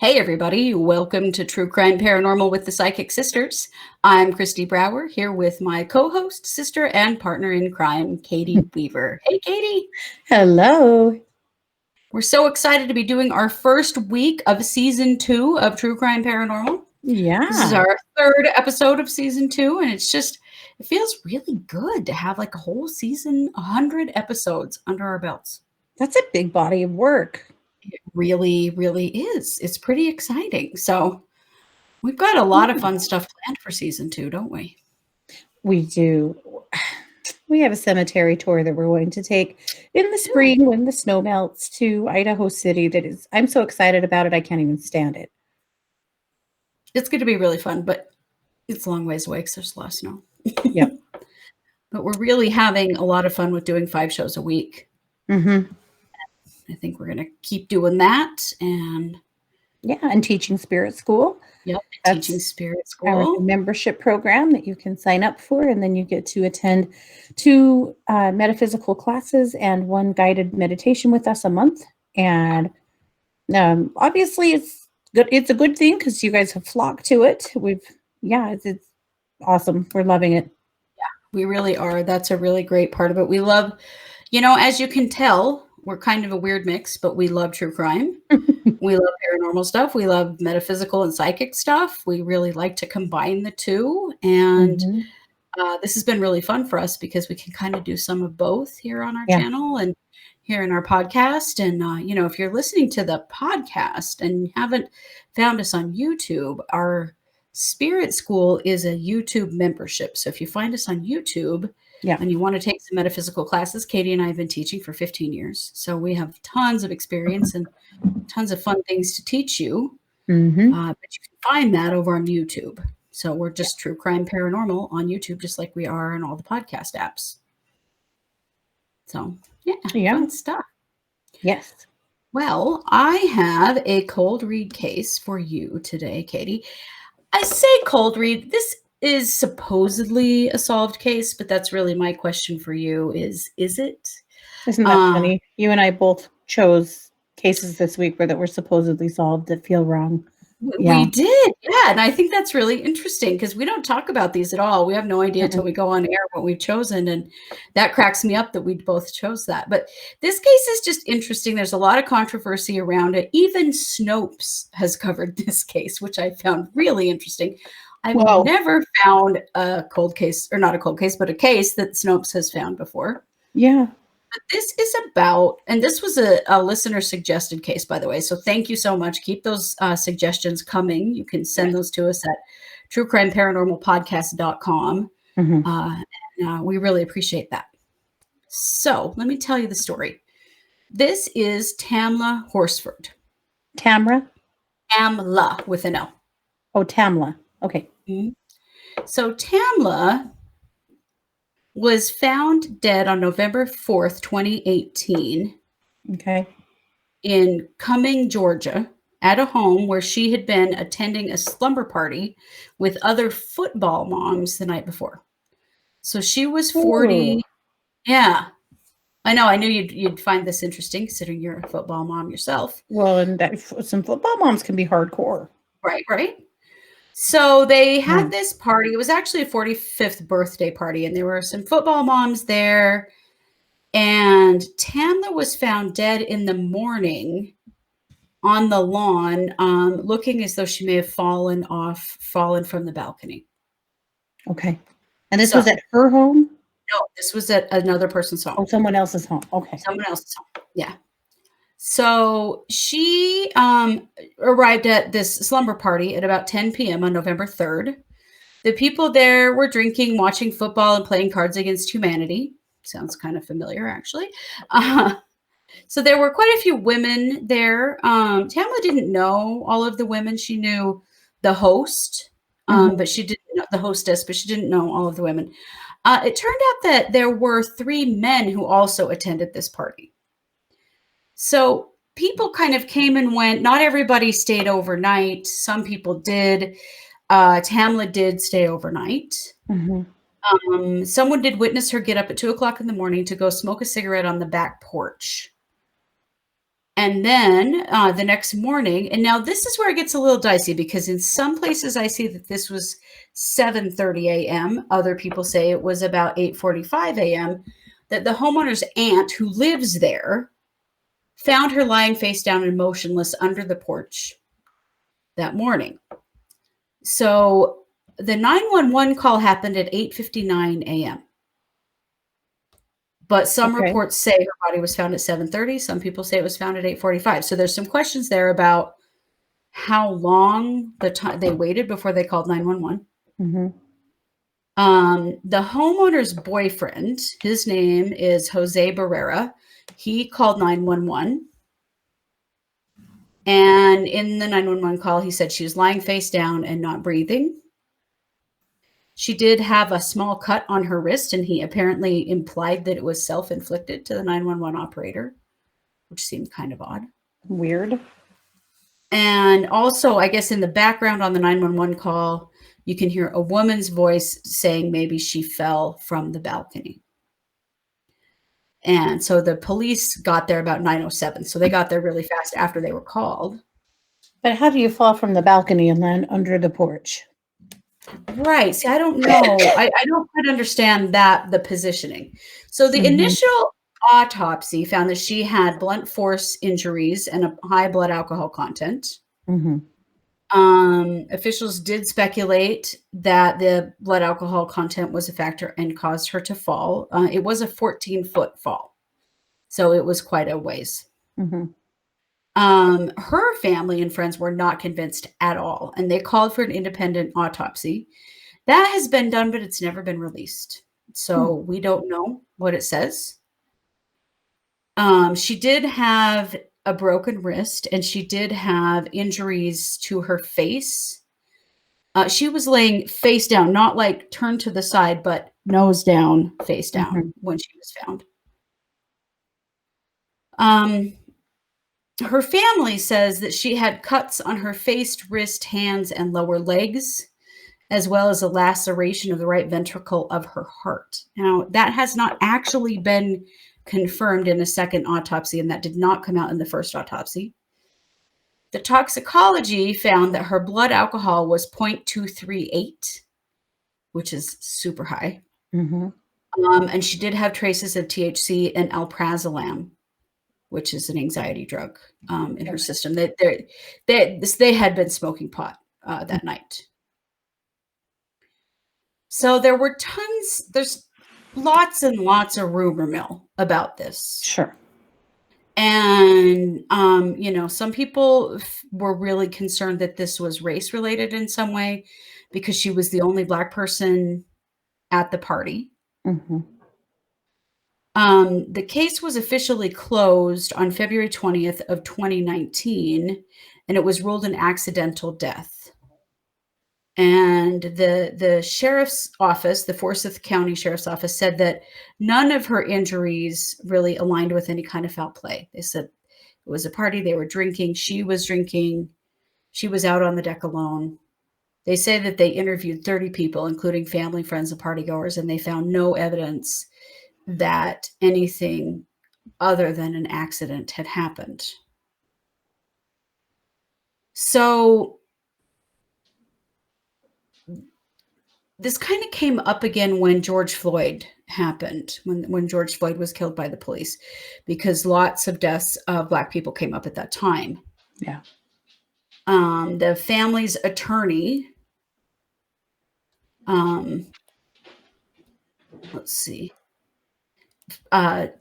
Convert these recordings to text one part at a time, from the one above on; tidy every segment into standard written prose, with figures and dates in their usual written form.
Hey, everybody. Welcome to True Crime Paranormal with the Psychic Sisters. I'm Kristi Brower here with my co-host, sister, and partner in crime, Katie Weaver. Hey, Katie. Hello. We're so excited to be doing our first week of season 2 of True Crime Paranormal. This is Yeah, our third episode of season 2, and it feels really good to have like a whole season, 100 episodes under our belts. that's a big body of work. It really, really is. It's pretty exciting. So we've got a lot of fun stuff planned for season 2, don't we? We do. We have a cemetery tour that we're going to take in the spring when the snow melts to Idaho City. I'm so excited about it. I can't even stand it. It's going to be really fun, but it's a long ways away because there's a lot of snow. Yep. But we're really having a lot of fun with doing 5 shows a week. Mm-hmm. I think we're going to keep doing that. And and teaching spirit school. Yep, That's teaching spirit our school. membership program that you can sign up for, and then you get to attend 2 metaphysical classes and 1 guided meditation with us a month. And obviously, it's good. It's a good thing because you guys have flocked to it. It's awesome. We're loving it. We really are. That's a really great part of it. We love, as you can tell, we're kind of a weird mix, but we love true crime. We love paranormal stuff. We love metaphysical and psychic stuff. We really like to combine the two. And this has been really fun for us because we can kind of do some of both here on our channel and here in our podcast. And, if you're listening to the podcast and you haven't found us on YouTube, our Spirit School is a YouTube membership. So if you find us on YouTube and you want to take some metaphysical classes, Katie and I have been teaching for 15 years. So we have tons of experience and tons of fun things to teach you. But you can find that over on YouTube. So we're just True Crime Paranormal on YouTube, just like we are on all the podcast apps. So, fun stuff. Yes. Well, I have a cold read case for you today, Katie. I say cold read. This is supposedly a solved case, but that's really my question for you is it? Isn't that funny? You and I both chose cases this week that were supposedly solved that feel wrong. We did. Yeah. And I think that's really interesting because we don't talk about these at all. We have no idea until we go on air what we've chosen. And that cracks me up that we both chose that. But this case is just interesting. There's a lot of controversy around it. Even Snopes has covered this case, which I found really interesting. I've never found a cold case, or not a cold case, but a case that Snopes has found before. Yeah. But this is about, and this was a listener suggested case, by the way. So thank you so much. Keep those suggestions coming. You can send those to us at truecrimeparanormalpodcast.com. We really appreciate that. So let me tell you the story. This is Tamla Horsford. Tamra? Tamla with an L. Oh, Tamla. Okay. So Tamla was found dead on November 4th, 2018. Okay. In Cumming, Georgia, at a home where she had been attending a slumber party with other football moms the night before. So she was 40. Ooh. Yeah. I know. I knew you'd find this interesting considering you're a football mom yourself. Well, and some football moms can be hardcore. Right. So they had this party. It was actually a 45th birthday party, and there were some football moms there. And Tamla was found dead in the morning on the lawn, looking as though she may have fallen from the balcony. Okay. And this was at her home? No, this was at another person's home. Oh, someone else's home. Okay. Someone else's home. Yeah. So she arrived at this slumber party at about 10 p.m. on November 3rd. The people there were drinking, watching football, and playing Cards Against Humanity. Sounds kind of familiar, actually. So there were quite a few women there. Tamla didn't know all of the women. She knew the host, but she didn't know the hostess, but she didn't know all of the women. It turned out that there were 3 men who also attended this party. So people kind of came and went. Not everybody stayed overnight. Some people did. Tamla did stay overnight. Someone did witness her get up at 2:00 in the morning to go smoke a cigarette on the back porch. And then the next morning, and now this is where it gets a little dicey because in some places I see that this was 7:30 a.m. Other people say it was about 8:45 a.m. That the homeowner's aunt who lives there found her lying face down and motionless under the porch that morning. So the 911 call happened at 8:59 a.m. But some Okay. reports say her body was found at 7:30. Some people say it was found at 8:45. So there's some questions there about how long the time they waited before they called 911. Mm-hmm. The homeowner's boyfriend, his name is Jose Barrera. He called 911. And in the 911 call, he said she was lying face down and not breathing. She did have a small cut on her wrist, and he apparently implied that it was self-inflicted to the 911 operator, which seemed kind of odd. Weird. And also, I guess in the background on the 911 call, you can hear a woman's voice saying maybe she fell from the balcony. And so the police got there about 9:07. So they got there really fast after they were called. But how do you fall from the balcony and land under the porch? Right. See, I don't know. I don't quite understand the positioning. So the Mm-hmm. initial autopsy found that she had blunt force injuries and a high blood alcohol content. Mm-hmm. Officials did speculate that the blood alcohol content was a factor and caused her to fall. It was a 14-foot fall, so it was quite a ways. Mm-hmm. Her family and friends were not convinced at all, and they called for an independent autopsy. That has been done, but it's never been released. So we don't know what it says. She did have a broken wrist, and she did have injuries to her face. She was laying face down, not like turned to the side, but nose down, face down Mm-hmm. when she was found. Um, Her family says that she had cuts on her face, wrist, hands, and lower legs, as well as a laceration of the right ventricle of her heart. Now, that has not actually been confirmed in a second autopsy, and that did not come out in the first autopsy. The toxicology found that her blood alcohol was 0.238, which is super high. Mm-hmm. And she did have traces of THC and alprazolam, which is an anxiety drug in her system. They had been smoking pot that night. So there's lots and lots of rumor mill about this. Sure. And, some people were really concerned that this was race related in some way because she was the only Black person at the party. Mm-hmm. The case was officially closed on February 20th of 2019, and it was ruled an accidental death. And the sheriff's office, the Forsyth County Sheriff's Office, said that none of her injuries really aligned with any kind of foul play. They said it was a party, they were drinking, she was out on the deck alone. They say that they interviewed 30 people, including family, friends, and partygoers, and they found no evidence that anything other than an accident had happened. So this kind of came up again when George Floyd happened, when George Floyd was killed by the police, because lots of deaths of Black people came up at that time. Yeah. The family's attorney, let's see,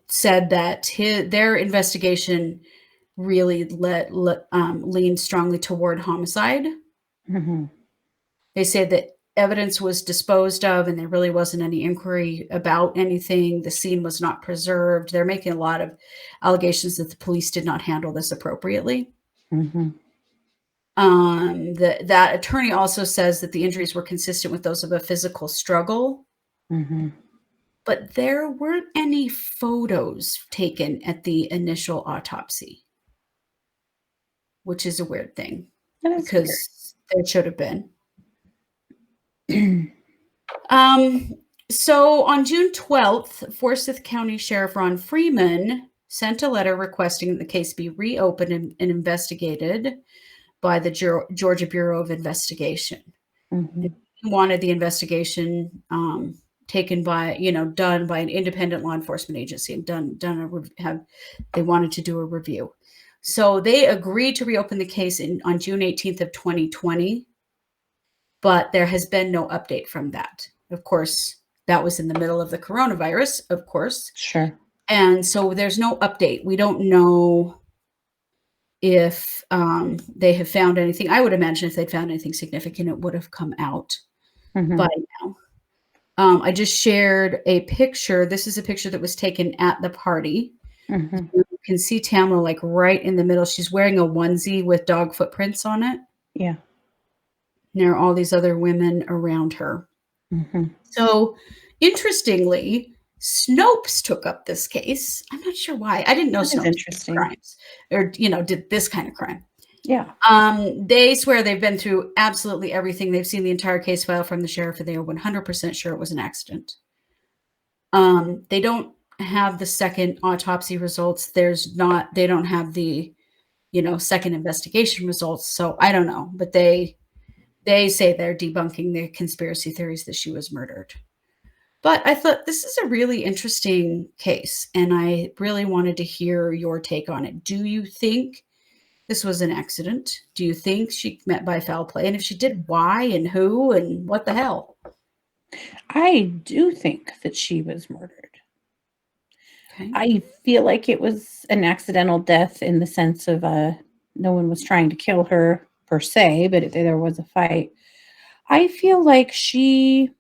said that their investigation really leaned strongly toward homicide. Mm-hmm. They said that evidence was disposed of and there really wasn't any inquiry about anything. The scene was not preserved. They're making a lot of allegations that the police did not handle this appropriately. Mm-hmm. That attorney also says that the injuries were consistent with those of a physical struggle. Mm-hmm. But there weren't any photos taken at the initial autopsy, which is a weird thing That is because there should have been. weird. So on June 12th, Forsyth County Sheriff Ron Freeman sent a letter requesting that the case be reopened and investigated by the Georgia Bureau of Investigation. Mhm. He wanted the investigation taken by, done by an independent law enforcement agency and they wanted to do a review. So they agreed to reopen the case on June 18th of 2020, but there has been no update from that. Of course, that was in the middle of the coronavirus, of course. Sure. And so there's no update. We don't know if they have found anything. I would imagine if they'd found anything significant, it would have come out by Mhm. now. I just shared a picture. This is a picture that was taken at the party. Mhm. You can see Tamla like right in the middle. She's wearing a onesie with dog footprints on it. Yeah. And there are all these other women around her. Mhm. So, interestingly, Snopes took up this case. I'm not sure why. I didn't know That is Snopes did interesting. crimes or, did this kind of crime. Yeah. They swear they've been through absolutely everything. They've seen the entire case file from the sheriff, and they are 100% sure it was an accident. They don't have the second autopsy results. They don't have the, second investigation results. So I don't know, but they say they're debunking the conspiracy theories that she was murdered. But I thought this is a really interesting case, and I really wanted to hear your take on it. Do you think this was an accident? Do you think she met by foul play? And if she did, why and who and what the hell? I do think that she was murdered. Okay. I feel like it was an accidental death in the sense of no one was trying to kill her per se, but there was a fight. I feel like she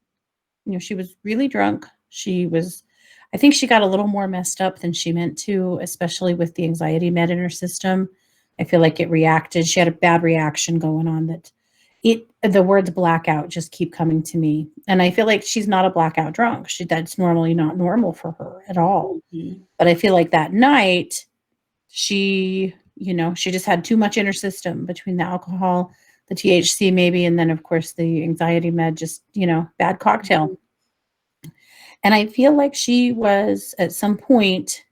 was really drunk. I think she got a little more messed up than she meant to, especially with the anxiety med in her system. I feel like it reacted. She had a bad reaction going on the words blackout just keep coming to me. And I feel like she's not a blackout drunk. That's normally not normal for her at all. Mhm. But I feel like that night she just had too much in her system between the alcohol, the THC maybe, and then of course the anxiety med, just, bad cocktail. And I feel like she was at some point,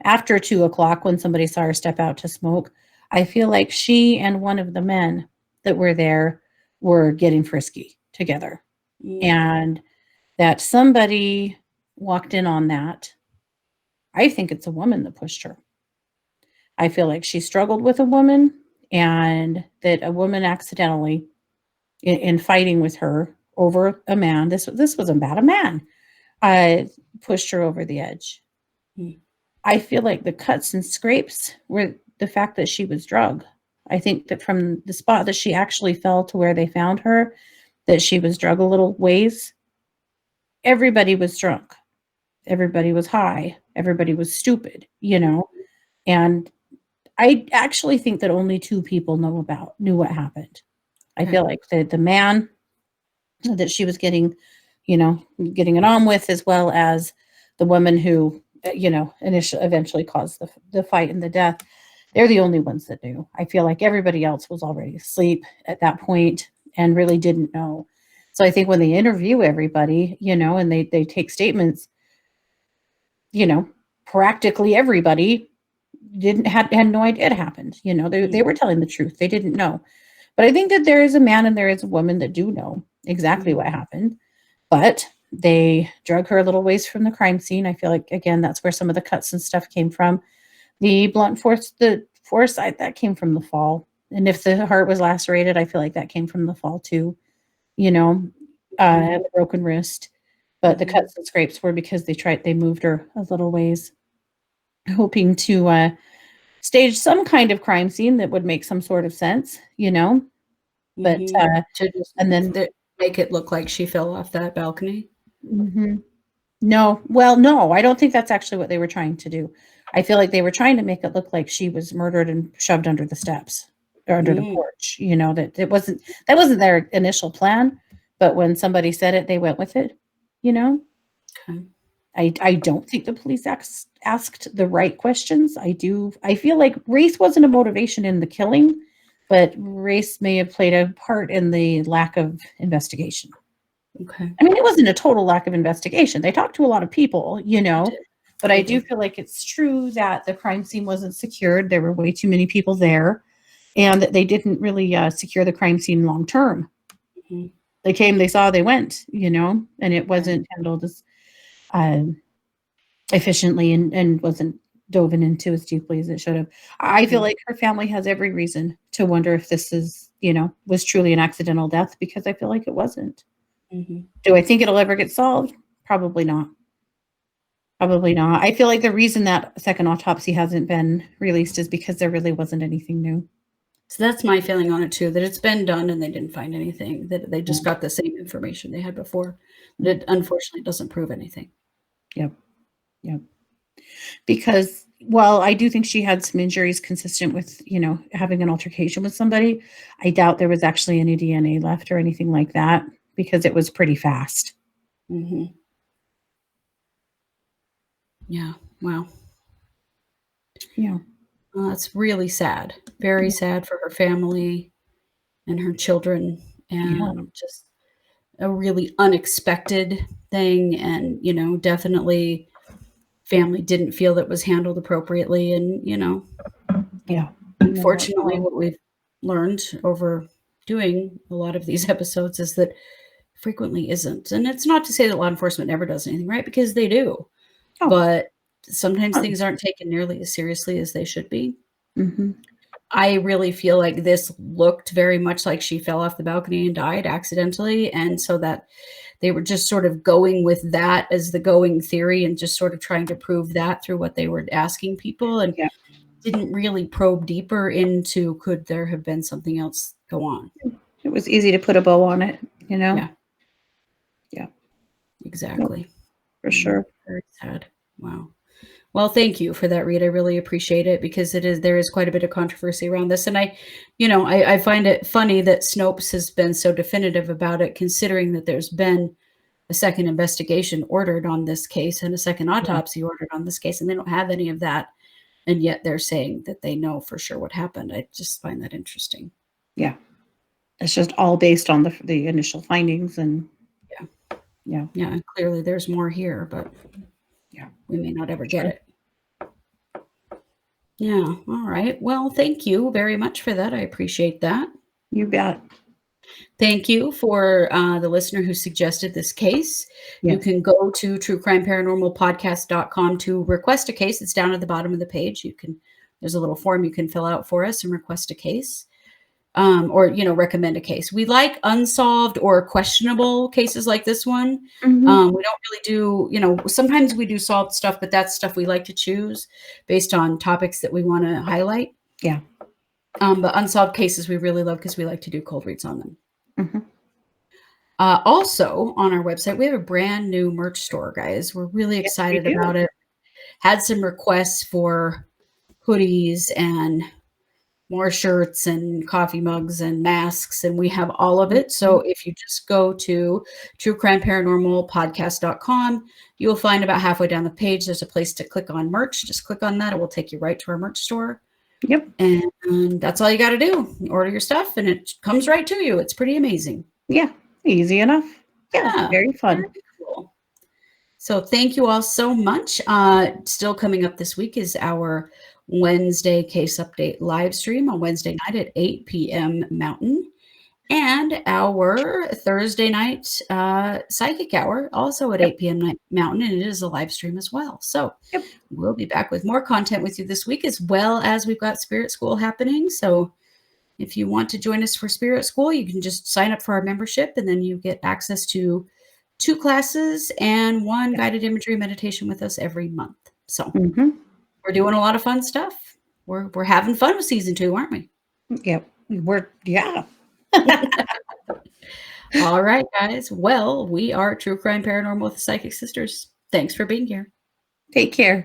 after 2 o'clock when somebody saw her step out to smoke, I feel like she and one of the men that were there were getting frisky together. Mm. And that somebody walked in on that. I think it's a woman that pushed her. I feel like she struggled with a woman and that a woman accidentally in fighting with her over a man, this was about a man, pushed her over the edge. Mm. I feel like the cuts and scrapes were the fact that she was drugged. I think that from the spot that she actually fell to where they found her, that she was drugged a little ways. Everybody was drunk. Everybody was high. Everybody was stupid, and I actually think that only 2 people knew what happened. I Okay. feel like the man that she was getting it on with, as well as the woman who, eventually caused the fight and the death. They're the only ones that knew. I feel like everybody else was already asleep at that point and really didn't know. So I think when they interview everybody, and they take statements, you know, practically everybody had no idea it happened. They were telling the truth. They didn't know. But I think that there is a man and there is a woman that do know exactly what happened. But they drug her a little ways from the crime scene. I feel like, again, that's where some of the cuts and stuff came from. The blunt force, the foresight, that came from the fall. And if the heart was lacerated, I feel like that came from the fall too, you know, and the broken wrist. But the cuts and scrapes were because they moved her a little ways, hoping to stage some kind of crime scene that would make some sort of sense. But, To just and then make it look like she fell off that balcony. mhm. No. Well, no, I don't think that's actually what they were trying to do. I feel like they were trying to make it look like she was murdered and shoved under the steps or under the Mm. porch, that wasn't their initial plan, but when somebody said it, they went with it, you know? Okay. I don't think the police asked the right questions. I feel like race wasn't a motivation in the killing, but race may have played a part in the lack of investigation. Okay. I mean, it wasn't a total lack of investigation. They talked to a lot of people, Did. But I do feel like it's true that the crime scene wasn't secured. There were way too many people there, and that they didn't really secure the crime scene long term. Mm-hmm. They came, they saw, they went, and it wasn't Right. handled as efficiently and wasn't dove into as deeply as it should have. I feel like her family has every reason to wonder if this was truly an accidental death, because I feel like it wasn't. Mm-hmm. Do I think it'll ever get solved? Probably not. Probably not. I feel like the reason that second autopsy hasn't been released is because there really wasn't anything new. So that's my feeling on it too, that it's been done and they didn't find anything, that they just got the same information they had before. That it unfortunately doesn't prove anything. Yep. Yep. Because while I do think she had some injuries consistent with, having an altercation with somebody, I doubt there was actually any DNA left or anything like that, because it was pretty fast. Mm-hmm. Yeah. Wow. Yeah. Well, that's really sad. Very sad for her family and her children, and just a really unexpected thing. And, definitely family didn't feel that was handled appropriately. And, Yeah. unfortunately, what we've learned over doing a lot of these episodes is that frequently isn't. And it's not to say that law enforcement never does anything right, because they do. Oh. But sometimes things aren't taken nearly as seriously as they should be. Mm-hmm. I really feel like this looked very much like she fell off the balcony and died accidentally. And so that they were just sort of going with that as the going theory, and just sort of trying to prove that through what they were asking people, and didn't really probe deeper into, could there have been something else go on? It was easy to put a bow on it, Yeah. Yeah. Exactly. Yep, for sure. Very sad. Wow. Well, thank you for that, Reed. I really appreciate it, because there is quite a bit of controversy around this. And I find it funny that Snopes has been so definitive about it, considering that there's been a second investigation ordered on this case and a second autopsy ordered on this case, and they don't have any of that. And yet they're saying that they know for sure what happened. I just find that interesting. Yeah. It's just all based on the initial findings, and yeah. And clearly there's more here, but we may not ever get it. Yeah. All right. Well, thank you very much for that. I appreciate that. You bet. Thank you for the listener who suggested this case. You can go to truecrimeparanormalpodcast.com to request a case. It's down at the bottom of the page. There's a little form you can fill out for us and request a case. Or recommend a case. We like unsolved or questionable cases like this one. Mm-hmm. We don't really do, sometimes we do solved stuff, but that's stuff we like to choose based on topics that we want to highlight. Yeah. But unsolved cases we really love, because we like to do cold reads on them. Mm-hmm. Also, on our website, we have a brand new merch store, guys. We're really excited about it. Had some requests for hoodies and more shirts and coffee mugs and masks, and we have all of it. So if you just go to truecrimeparanormalpodcast.com, you will find about halfway down the page, there's a place to click on merch. Just click on that. It will take you right to our merch store. Yep. And that's all you got to do. Order your stuff and it comes right to you. It's pretty amazing. Yeah. Easy enough. Yeah. Very fun. Very cool. So thank you all so much. Still coming up this week is our Wednesday case update live stream on Wednesday night at 8 p.m. Mountain, and our Thursday night psychic hour also at 8 p.m. Mountain, and it is a live stream as well. So we'll be back with more content with you this week, as well as we've got Spirit School happening. So if you want to join us for Spirit School, you can just sign up for our membership, and then you get access to 2 classes and 1 guided imagery meditation with us every month. So we're doing a lot of fun stuff. We're having fun with season 2, aren't we? Yep. All right, guys. Well, we are True Crime Paranormal with the Psychic Sisters. Thanks for being here. Take care.